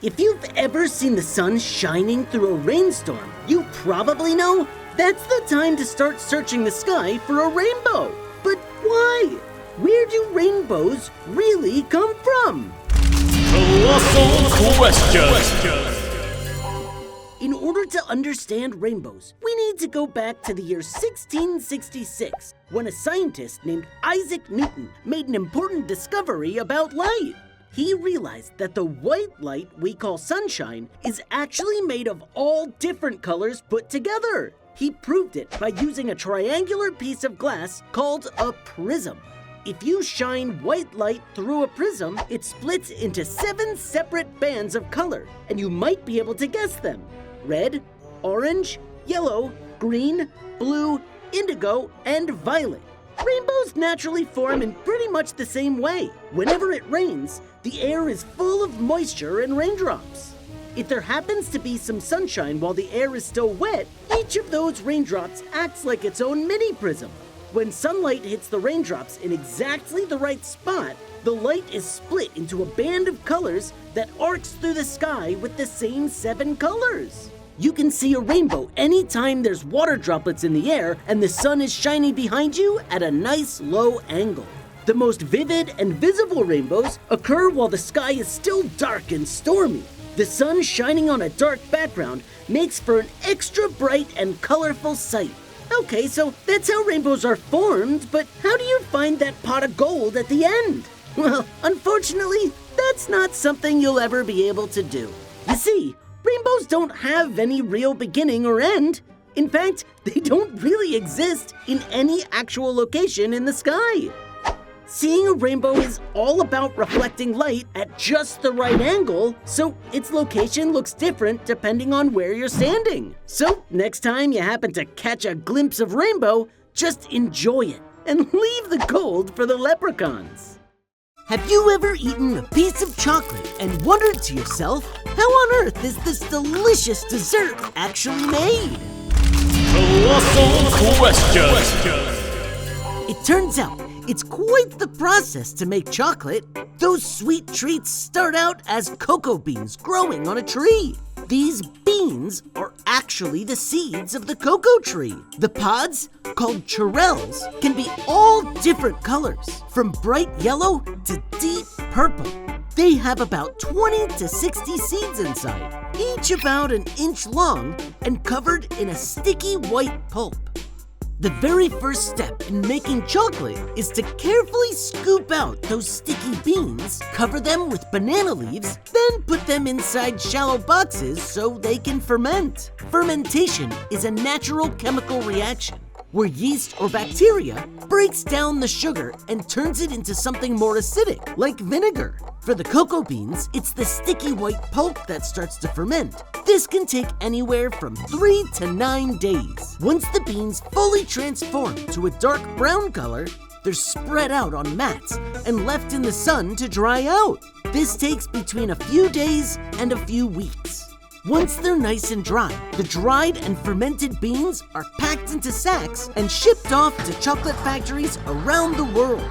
If you've ever seen the sun shining through a rainstorm, you probably know that's the time to start searching the sky for a rainbow. But why? Where do rainbows really come from? Colossal Question! In order to understand rainbows, we need to go back to the year 1666, when a scientist named Isaac Newton made an important discovery about light. He realized that the white light we call sunshine is actually made of all different colors put together. He proved it by using a triangular piece of glass called a prism. If you shine white light through a prism, it splits into 7 separate bands of color, and you might be able to guess them. Red, orange, yellow, green, blue, indigo, and violet. Rainbows naturally form in pretty much the same way. Whenever it rains, the air is full of moisture and raindrops. If there happens to be some sunshine while the air is still wet, each of those raindrops acts like its own mini prism. When sunlight hits the raindrops in exactly the right spot, the light is split into a band of colors that arcs through the sky with the same 7 colors. You can see a rainbow anytime there's water droplets in the air and the sun is shining behind you at a nice low angle. The most vivid and visible rainbows occur while the sky is still dark and stormy. The sun shining on a dark background makes for an extra bright and colorful sight. Okay, so that's how rainbows are formed, but how do you find that pot of gold at the end? Well, unfortunately, that's not something you'll ever be able to do. You see, rainbows don't have any real beginning or end. In fact, they don't really exist in any actual location in the sky. Seeing a rainbow is all about reflecting light at just the right angle, so its location looks different depending on where you're standing. So next time you happen to catch a glimpse of rainbow, just enjoy it and leave the gold for the leprechauns. Have you ever eaten a piece of chocolate and wondered to yourself, how on earth is this delicious dessert actually made? Colossal Question! It turns out it's quite the process to make chocolate. Those sweet treats start out as cocoa beans growing on a tree. These beans are actually the seeds of the cocoa tree. The pods, called chorelles, can be all different colors, from bright yellow to deep purple. They have about 20 to 60 seeds inside, each about an inch long and covered in a sticky white pulp. The very first step in making chocolate is to carefully scoop out those sticky beans, cover them with banana leaves, then put them inside shallow boxes so they can ferment. Fermentation is a natural chemical reaction where yeast or bacteria breaks down the sugar and turns it into something more acidic, like vinegar. For the cocoa beans, it's the sticky white pulp that starts to ferment. This can take anywhere from 3 to 9 days. Once the beans fully transform to a dark brown color, they're spread out on mats and left in the sun to dry out. This takes between a few days and a few weeks. Once they're nice and dry, the dried and fermented beans are packed into sacks and shipped off to chocolate factories around the world.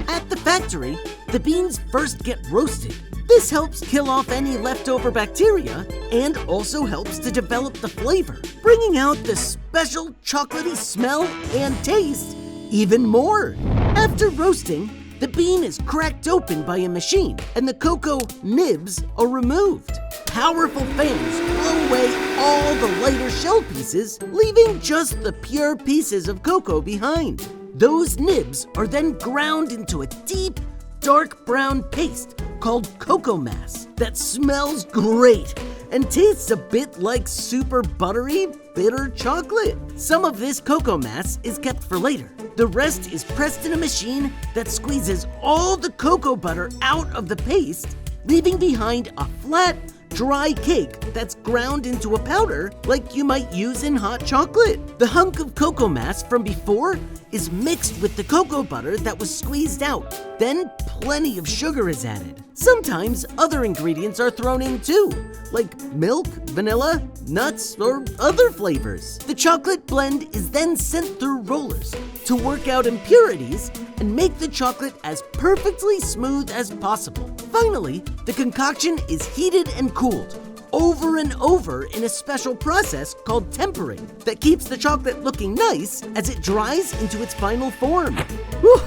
At the factory, the beans first get roasted. This helps kill off any leftover bacteria and also helps to develop the flavor, bringing out the special chocolatey smell and taste even more. After roasting, the bean is cracked open by a machine and the cocoa nibs are removed. Powerful fans blow away all the lighter shell pieces, leaving just the pure pieces of cocoa behind. Those nibs are then ground into a deep, dark brown paste called cocoa mass that smells great and tastes a bit like super buttery, bitter chocolate. Some of this cocoa mass is kept for later. The rest is pressed in a machine that squeezes all the cocoa butter out of the paste, leaving behind a flat, dry cake that's ground into a powder like you might use in hot chocolate. The hunk of cocoa mass from before is mixed with the cocoa butter that was squeezed out. Then plenty of sugar is added. Sometimes other ingredients are thrown in too, like milk, vanilla, nuts, or other flavors. The chocolate blend is then sent through rollers, to work out impurities and make the chocolate as perfectly smooth as possible. Finally, the concoction is heated and cooled over and over in a special process called tempering that keeps the chocolate looking nice as it dries into its final form. Whew,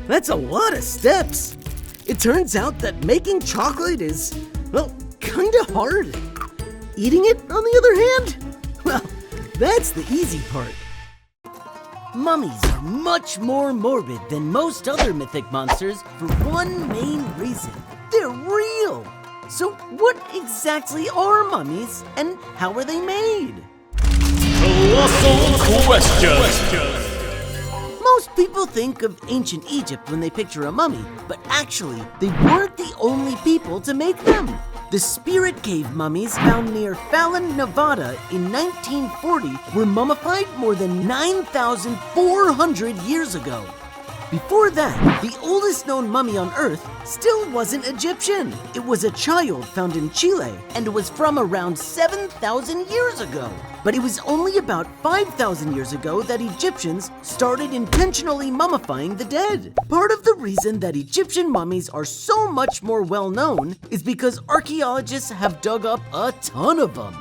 that's a lot of steps. It turns out that making chocolate is, well, kinda hard. Eating it, on the other hand, well, that's the easy part. Mummies are much more morbid than most other mythic monsters for one main reason. They're real. So what exactly are mummies and how are they made? Colossal Question. Most people think of ancient Egypt when they picture a mummy, but actually, they weren't the only people to make them. The Spirit Cave mummies found near Fallon, Nevada in 1940 were mummified more than 9,400 years ago. Before that, the oldest known mummy on Earth still wasn't Egyptian. It was a child found in Chile and was from around 7,000 years ago. But it was only about 5,000 years ago that Egyptians started intentionally mummifying the dead. Part of the reason that Egyptian mummies are so much more well known is because archaeologists have dug up a ton of them.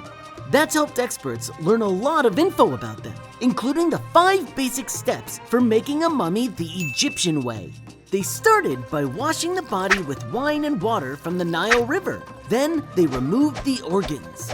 That's helped experts learn a lot of info about them, including the 5 basic steps for making a mummy the Egyptian way. They started by washing the body with wine and water from the Nile River. Then they removed the organs.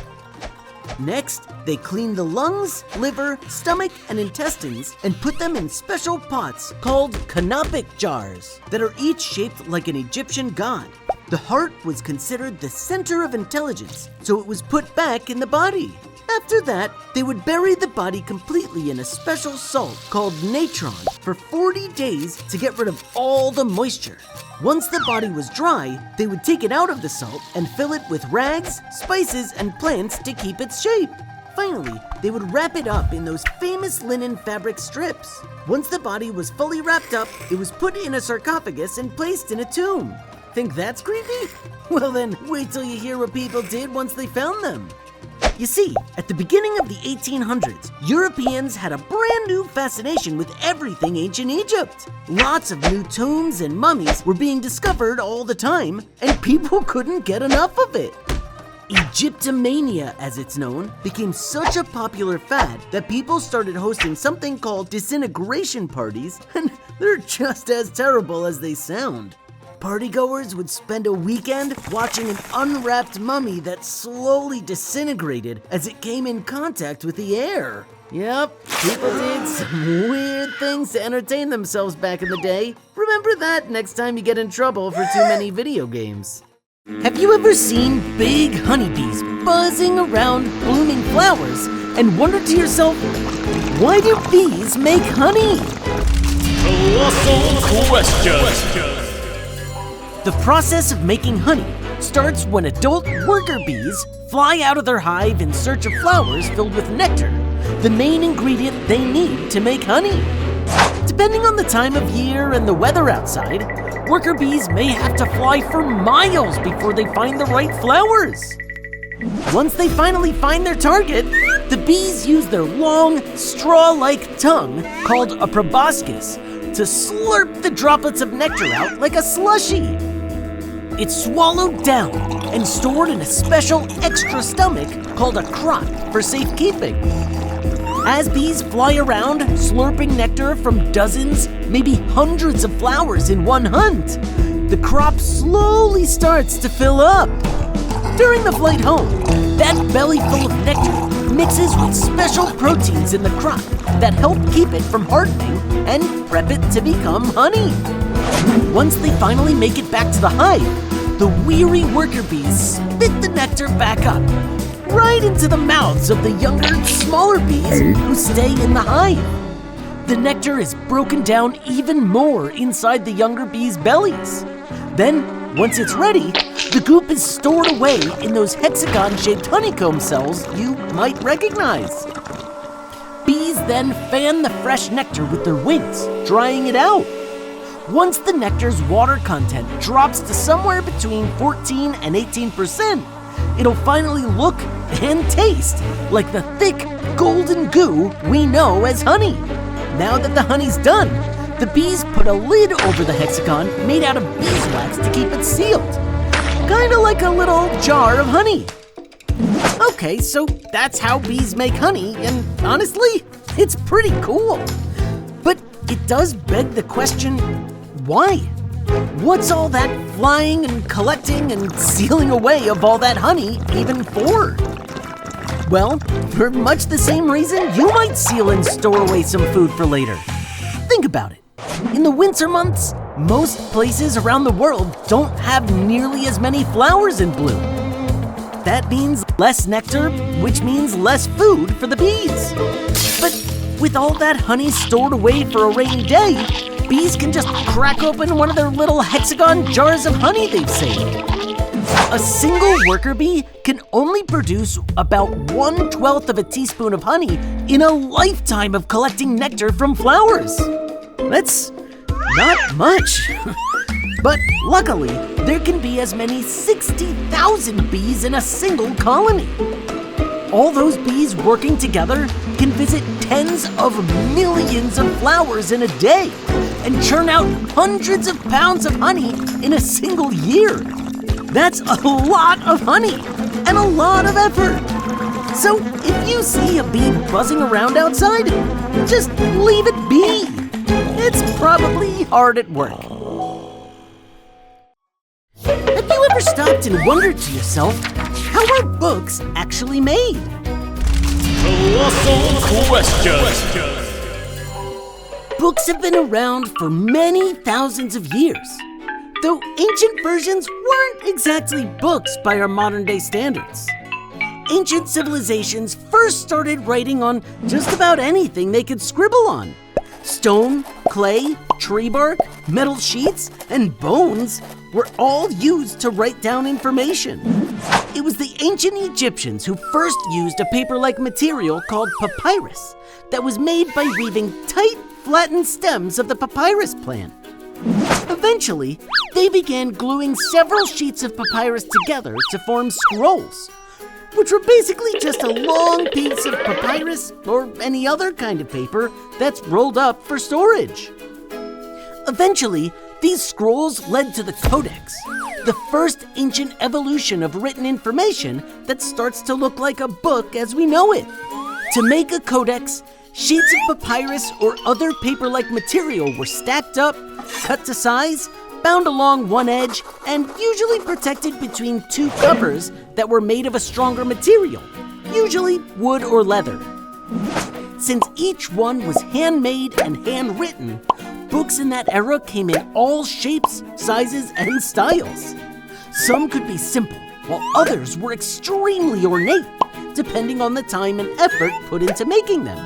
Next, they cleaned the lungs, liver, stomach, and intestines and put them in special pots called canopic jars that are each shaped like an Egyptian god. The heart was considered the center of intelligence, so it was put back in the body. After that, they would bury the body completely in a special salt called natron for 40 days to get rid of all the moisture. Once the body was dry, they would take it out of the salt and fill it with rags, spices, and plants to keep its shape. Finally, they would wrap it up in those famous linen fabric strips. Once the body was fully wrapped up, it was put in a sarcophagus and placed in a tomb. Think that's creepy? Well then, wait till you hear what people did once they found them. You see, at the beginning of the 1800s, Europeans had a brand new fascination with everything ancient Egypt. Lots of new tombs and mummies were being discovered all the time, and people couldn't get enough of it. Egyptomania, as it's known, became such a popular fad that people started hosting something called disintegration parties, and they're just as terrible as they sound. Partygoers would spend a weekend watching an unwrapped mummy that slowly disintegrated as it came in contact with the air. Yep, people did some weird things to entertain themselves back in the day. Remember that next time you get in trouble for too many video games. Have you ever seen big honeybees buzzing around blooming flowers and wondered to yourself, why do bees make honey? Colossal Question. The process of making honey starts when adult worker bees fly out of their hive in search of flowers filled with nectar, the main ingredient they need to make honey. Depending on the time of year and the weather outside, worker bees may have to fly for miles before they find the right flowers. Once they finally find their target, the bees use their long, straw-like tongue, called a proboscis, to slurp the droplets of nectar out like a slushie. It's swallowed down and stored in a special extra stomach called a crop for safekeeping. As bees fly around slurping nectar from dozens, maybe hundreds of flowers in one hunt, the crop slowly starts to fill up. During the flight home, that belly full of nectar mixes with special proteins in the crop that help keep it from hardening and prep it to become honey. Once they finally make it back to the hive, the weary worker bees spit the nectar back up, right into the mouths of the younger, smaller bees who stay in the hive. The nectar is broken down even more inside the younger bees' bellies. Then, once it's ready, the goop is stored away in those hexagon-shaped honeycomb cells you might recognize. Bees then fan the fresh nectar with their wings, drying it out. Once the nectar's water content drops to somewhere between 14 and 18%, it'll finally look and taste like the thick, golden goo we know as honey. Now that the honey's done, the bees put a lid over the hexagon made out of beeswax to keep it sealed. Kinda like a little jar of honey. Okay, so that's how bees make honey, and honestly, it's pretty cool. But it does beg the question, why? What's all that flying and collecting and sealing away of all that honey even for? Well, for much the same reason you might seal and store away some food for later. Think about it. In the winter months, most places around the world don't have nearly as many flowers in bloom. That means less nectar, which means less food for the bees. But with all that honey stored away for a rainy day, bees can just crack open one of their little hexagon jars of honey they've saved. A single worker bee can only produce about 1/12 of a teaspoon of honey in a lifetime of collecting nectar from flowers. That's not much. But luckily, there can be as many 60,000 bees in a single colony. All those bees working together can visit tens of millions of flowers in a day and churn out hundreds of pounds of honey in a single year. That's a lot of honey and a lot of effort. So if you see a bee buzzing around outside, just leave it be. It's probably hard at work. Have you ever stopped and wondered to yourself, how are books actually made? Colossal question. Books have been around for many thousands of years, though ancient versions weren't exactly books by our modern-day standards. Ancient civilizations first started writing on just about anything they could scribble on. Stone, clay, tree bark, metal sheets, and bones were all used to write down information. It was the ancient Egyptians who first used a paper-like material called papyrus that was made by weaving tight, flattened stems of the papyrus plant. Eventually, they began gluing several sheets of papyrus together to form scrolls, which were basically just a long piece of papyrus or any other kind of paper that's rolled up for storage. Eventually, these scrolls led to the codex, the first ancient evolution of written information that starts to look like a book as we know it. To make a codex, sheets of papyrus or other paper-like material were stacked up, cut to size, bound along one edge, and usually protected between two covers that were made of a stronger material, usually wood or leather. Since each one was handmade and handwritten, books in that era came in all shapes, sizes, and styles. Some could be simple, while others were extremely ornate, depending on the time and effort put into making them.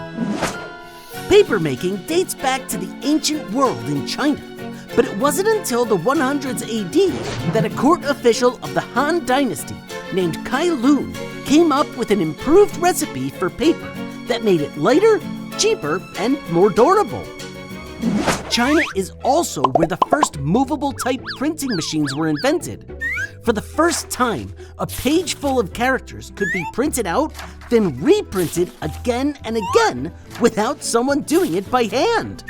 Papermaking dates back to the ancient world in China, but it wasn't until the 100s AD that a court official of the Han Dynasty named Kai Lun came up with an improved recipe for paper that made it lighter, cheaper, and more durable. China is also where the first movable type printing machines were invented. For the first time, a page full of characters could be printed out, then reprinted again and again without someone doing it by hand.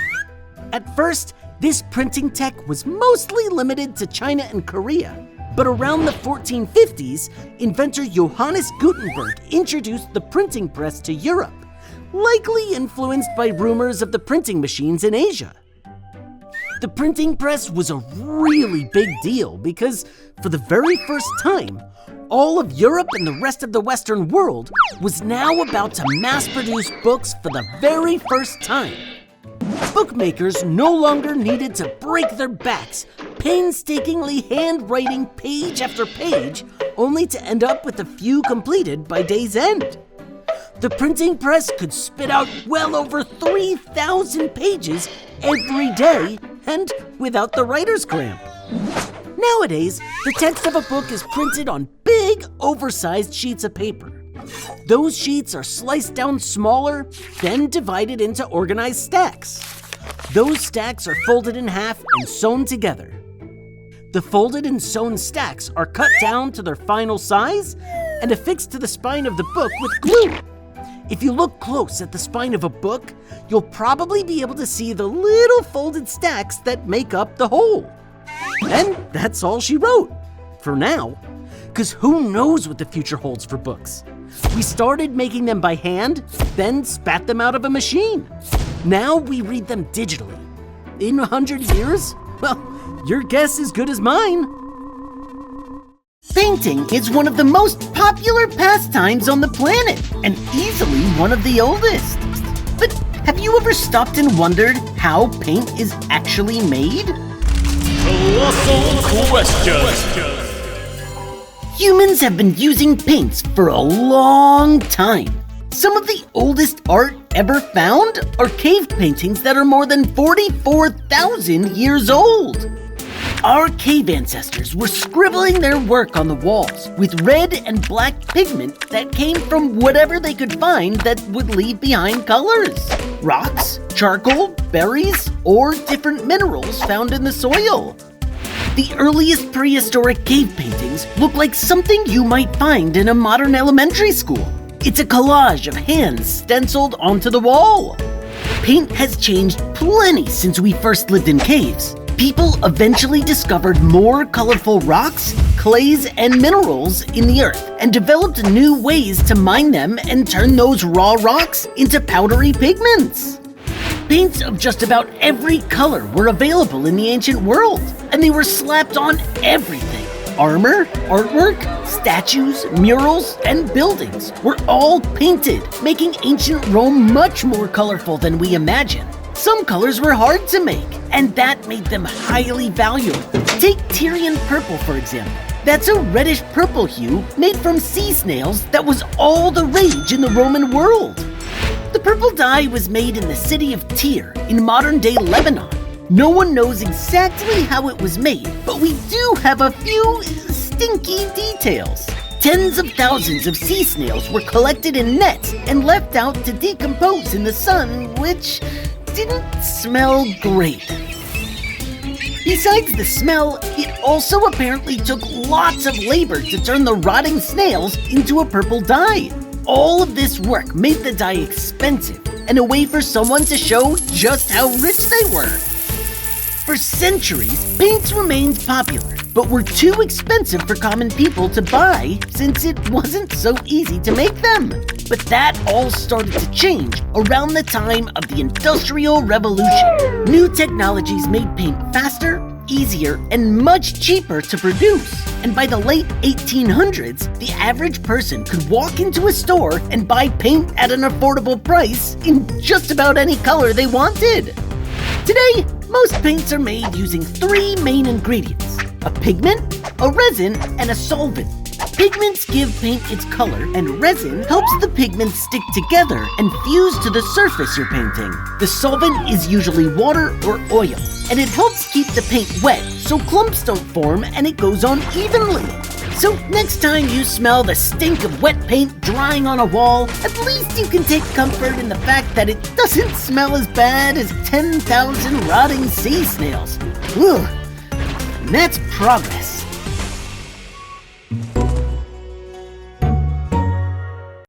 At first, this printing tech was mostly limited to China and Korea, but around the 1450s, inventor Johannes Gutenberg introduced the printing press to Europe, likely influenced by rumors of the printing machines in Asia. The printing press was a really big deal because, for the very first time, all of Europe and the rest of the Western world was now about to mass-produce books for the very first time. Bookmakers no longer needed to break their backs, painstakingly handwriting page after page, only to end up with a few completed by day's end. The printing press could spit out well over 3,000 pages every day and without the writer's cramp. Nowadays, the text of a book is printed on big, oversized sheets of paper. Those sheets are sliced down smaller, then divided into organized stacks. Those stacks are folded in half and sewn together. The folded and sewn stacks are cut down to their final size and affixed to the spine of the book with glue. If you look close at the spine of a book, you'll probably be able to see the little folded stacks that make up the whole. And that's all she wrote, for now. Because who knows what the future holds for books? We started making them by hand, then spat them out of a machine. Now we read them digitally. In 100 years? Well, your guess is good as mine. Painting is one of the most popular pastimes on the planet, and easily one of the oldest. But have you ever stopped and wondered how paint is actually made? Colossal Question. Humans have been using paints for a long time. Some of the oldest art ever found are cave paintings that are more than 44,000 years old. Our cave ancestors were scribbling their work on the walls with red and black pigment that came from whatever they could find that would leave behind colors. Rocks, charcoal, berries, or different minerals found in the soil. The earliest prehistoric cave paintings look like something you might find in a modern elementary school. It's a collage of hands stenciled onto the wall. Paint has changed plenty since we first lived in caves. People eventually discovered more colorful rocks, clays, and minerals in the earth and developed new ways to mine them and turn those raw rocks into powdery pigments. Paints of just about every color were available in the ancient world, and they were slapped on everything. Armor, artwork, statues, murals, and buildings were all painted, making ancient Rome much more colorful than we imagine. Some colors were hard to make, and that made them highly valuable. Take Tyrian purple, for example. That's a reddish-purple hue made from sea snails that was all the rage in the Roman world. The purple dye was made in the city of Tyre in modern-day Lebanon. No one knows exactly how it was made, but we do have a few stinky details. Tens of thousands of sea snails were collected in nets and left out to decompose in the sun, which didn't smell great. Besides the smell, it also apparently took lots of labor to turn the rotting snails into a purple dye. All of this work made the dye expensive and a way for someone to show just how rich they were. For centuries, paints remained popular, but were too expensive for common people to buy since it wasn't so easy to make them. But that all started to change around the time of the Industrial Revolution. New technologies made paint faster, easier, and much cheaper to produce. And by the late 1800s, the average person could walk into a store and buy paint at an affordable price in just about any color they wanted. Today, most paints are made using three main ingredients: a pigment, a resin, and a solvent. Pigments give paint its color, and resin helps the pigments stick together and fuse to the surface you're painting. The solvent is usually water or oil, and it helps keep the paint wet so clumps don't form and it goes on evenly. So next time you smell the stink of wet paint drying on a wall, at least you can take comfort in the fact that it doesn't smell as bad as 10,000 rotting sea snails. Ugh, and that's progress.